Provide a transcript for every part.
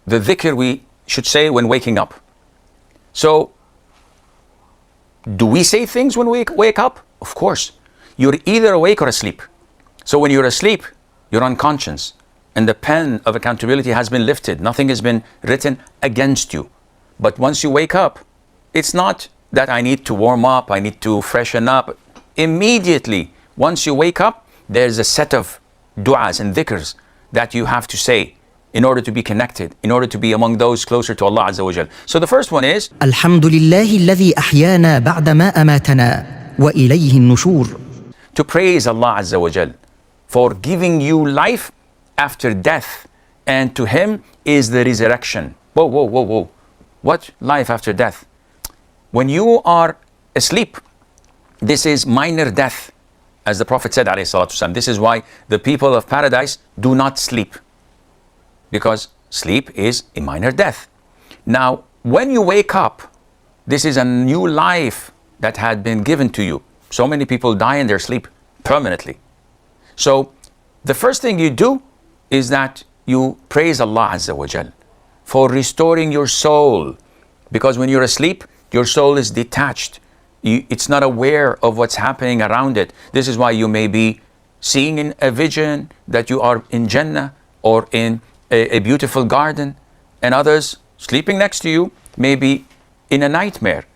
the dhikr we should say when waking up. So, do we say things when we wake up? Of course. You're either awake or asleep. So when you're asleep, you're unconscious, and the pen of accountability has been lifted. Nothing has been written against you. But once you wake up, it's not that I need to warm up, I need to freshen up. Immediately, once you wake up, there's a set of du'as and dhikrs that you have to say in order to be connected, in order to be among those closer to Allah Azza wa Jal. So the first one is الحمد لله الذي أحيانا بعدما أماتنا وإليه النشور. To praise Allah Azza wa Jal for giving you life after death, and to Him is the resurrection. Whoa. What life after death? When you are asleep, this is minor death, as the Prophet said, alayhi salatu wasalam. This is why the people of paradise do not sleep, because sleep is a minor death. Now, when you wake up, this is a new life that had been given to you. So many people die in their sleep permanently. So, the first thing you do is that you praise Allah Azza wa Jal for restoring your soul. Because when you're asleep, your soul is detached. It's not aware of what's happening around it. This is why you may be seeing in a vision that you are in Jannah or in a beautiful garden, and others sleeping next to you may be in a nightmare,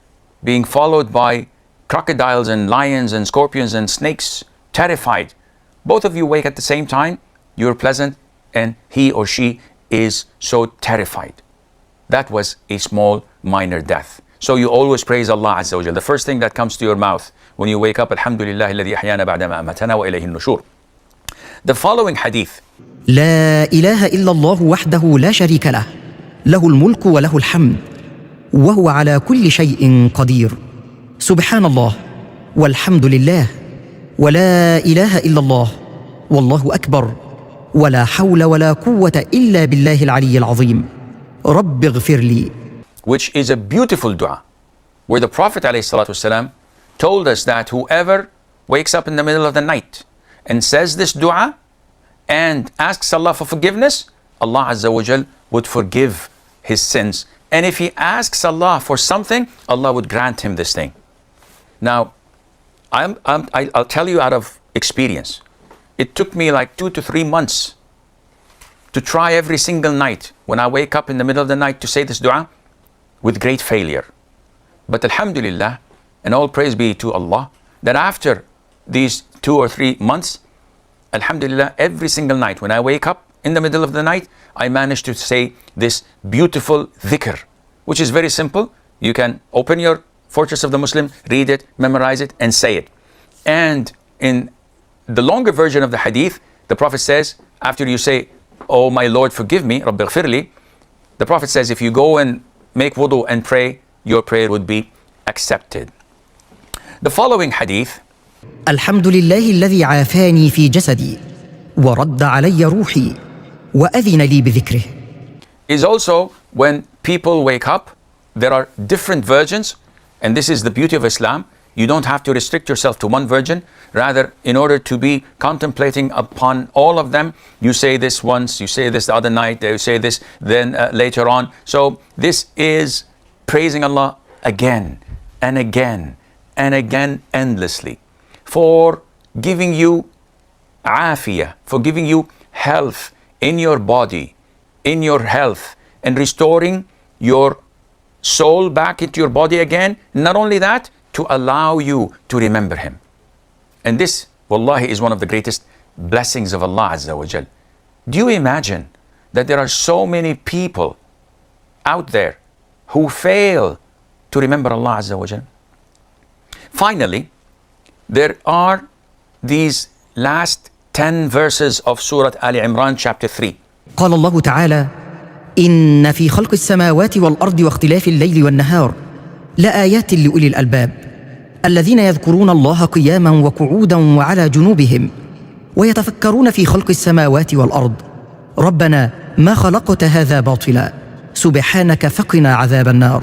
being followed by crocodiles and lions and scorpions and snakes, terrified. Both of you wake at the same time, you're pleasant, and he or she is so terrified. That was a small, minor death. So you always praise Allah Azza wa Jal. The first thing that comes to your mouth when you wake up, Alhamdulillah alladhi ahyana ba'dama amatana wa ilayhi nushur. The following hadith. لا إله إلا الله وحده لا شريك له له الملك وله الحمد وهو على كل شيء قدير سبحان الله والحمد لله ولا إله إلا الله والله أكبر ولا حول ولا قوة إلا بالله العلي العظيم رب اغفر لي. Which is a beautiful dua, where the Prophet ﷺ told us that whoever wakes up in the middle of the night and says this dua and asks Allah for forgiveness, Allah Azza wa Jal would forgive his sins. And if he asks Allah for something, Allah would grant him this thing. Now, I'll tell you out of experience. It took me like 2 to 3 months to try every single night when I wake up in the middle of the night to say this dua, with great failure. But Alhamdulillah, and all praise be to Allah, that after these 2 or 3 months, Alhamdulillah, every single night when I wake up in the middle of the night, I managed to say this beautiful dhikr, which is very simple. You can open your Fortress of the Muslim, read it, memorize it, and say it. And in the longer version of the hadith, the Prophet says, after you say, "Oh my Lord, forgive me, Rabbi ighfirli," the Prophet says, if you go and make wudu and pray, your prayer would be accepted. The following hadith. الحمد لله الذي عافاني في جسدي ورد علي روحي وأذن لي بذكره. Is also when people wake up, there are different versions, and this is the beauty of Islam. You don't have to restrict yourself to one version. Rather, in order to be contemplating upon all of them, you say this once, you say this the other night, you say this then later on. So this is praising Allah again and again and again endlessly for giving you afiyah, for giving you health in your body, in your health, and restoring your soul back into your body again. Not only that, to allow you to remember Him. And this, wallahi, is one of the greatest blessings of Allah Azza wa Jal. Do you imagine that there are so many people out there who fail to remember Allah Azza wa Jal? Finally, there are these last 10 verses of Surah Imran chapter 3. قال الله تعالى إن في خلق السماوات والأرض واختلاف الليل والنهار لآيات لأولي الألباب الذين يذكرون الله قياما وقعودا وعلى جنوبهم ويتفكرون في خلق السماوات والأرض ربنا ما خلقت هذا باطلا سبحانك فقنا عذاب النار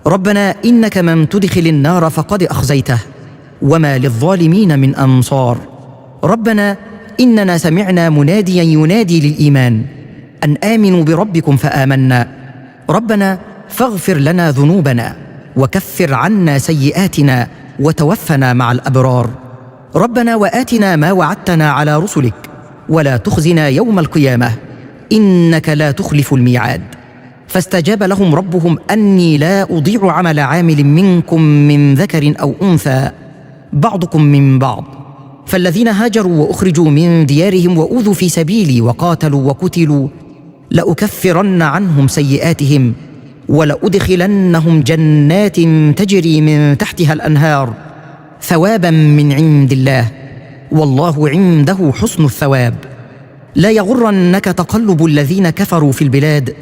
ربنا إنك من تدخل النار فقد أخزيته وما للظالمين من أنصار ربنا إننا سمعنا مناديا ينادي للإيمان أن آمنوا بربكم فآمنا ربنا فاغفر لنا ذنوبنا وكفر عنا سيئاتنا وتوفنا مع الأبرار ربنا وآتنا ما وعدتنا على رسلك ولا تخزنا يوم القيامة إنك لا تخلف الميعاد فاستجاب لهم ربهم أني لا أضيع عمل عامل منكم من ذكر أو أنثى بعضكم من بعض فالذين هاجروا وأخرجوا من ديارهم وأوذوا في سبيلي وقاتلوا وقتلوا لأكفرن عنهم سيئاتهم ولأدخلنهم جنات تجري من تحتها الأنهار ثوابا من عند الله والله عنده حسن الثواب لا يغرنك تقلب الذين كفروا في البلاد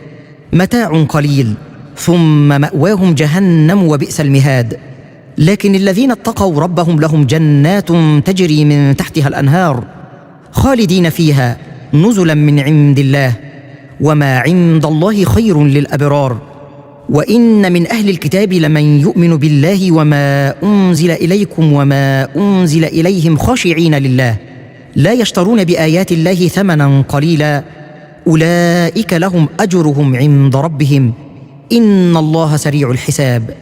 متاع قليل ثم مأواهم جهنم وبئس المهاد لكن الذين اتقوا ربهم لهم جنات تجري من تحتها الأنهار خالدين فيها نزلا من عند الله وما عند الله خير للأبرار وإن من أهل الكتاب لمن يؤمن بالله وما أنزل إليكم وما أنزل إليهم خاشعين لله لا يشترون بآيات الله ثمنا قليلا أولئك لهم أجرهم عند ربهم إن الله سريع الحساب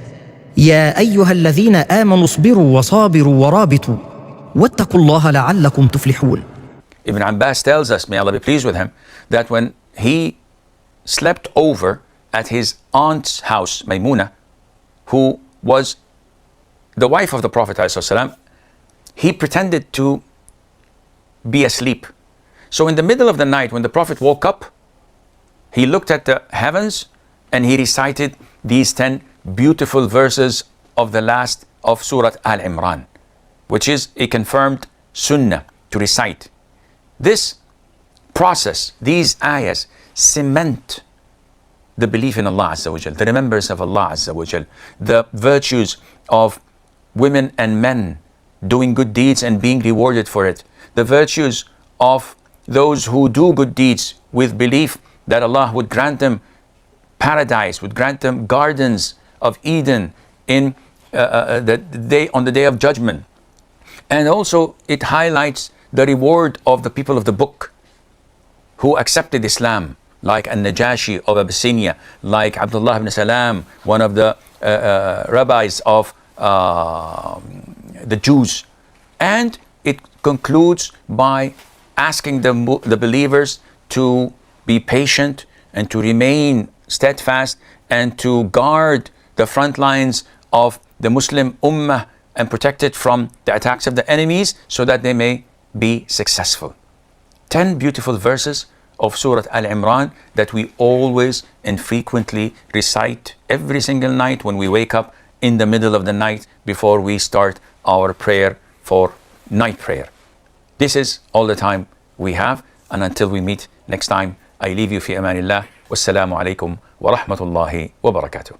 يا أيها الذين آمنوا اصبروا وصابروا ورابطوا واتقوا الله لعلكم تفلحون. Ibn Abbas tells us, may Allah be pleased with him, that when he slept over at his aunt's house, Maymuna, who was the wife of the Prophet ﷺ, he pretended to be asleep. So in the middle of the night, when the Prophet woke up, he looked at the heavens and he recited these 10 beautiful verses of the last of Surah Al-Imran, which is a confirmed sunnah to recite. This process, these ayahs, cement the belief in Allah Azza wa Jal, the remembrance of Allah Azza wa Jal, the virtues of women and men doing good deeds and being rewarded for it, the virtues of those who do good deeds with belief that Allah would grant them paradise, would grant them gardens of Eden in on the day of judgment. And also it highlights the reward of the people of the book who accepted Islam, like An-Najashi of Abyssinia, like Abdullah ibn Salam, one of the rabbis of the Jews. And it concludes by asking the believers to be patient and to remain steadfast and to guard the front lines of the Muslim Ummah and protect it from the attacks of the enemies so that they may be successful. 10 beautiful verses of Surah Al-Imran that we always and frequently recite every single night when we wake up in the middle of the night before we start our prayer for night prayer. This is all the time we have, and until we meet next time, I leave you fi amanillah. Wassalamu alaikum wa rahmatullahi wa barakatuh.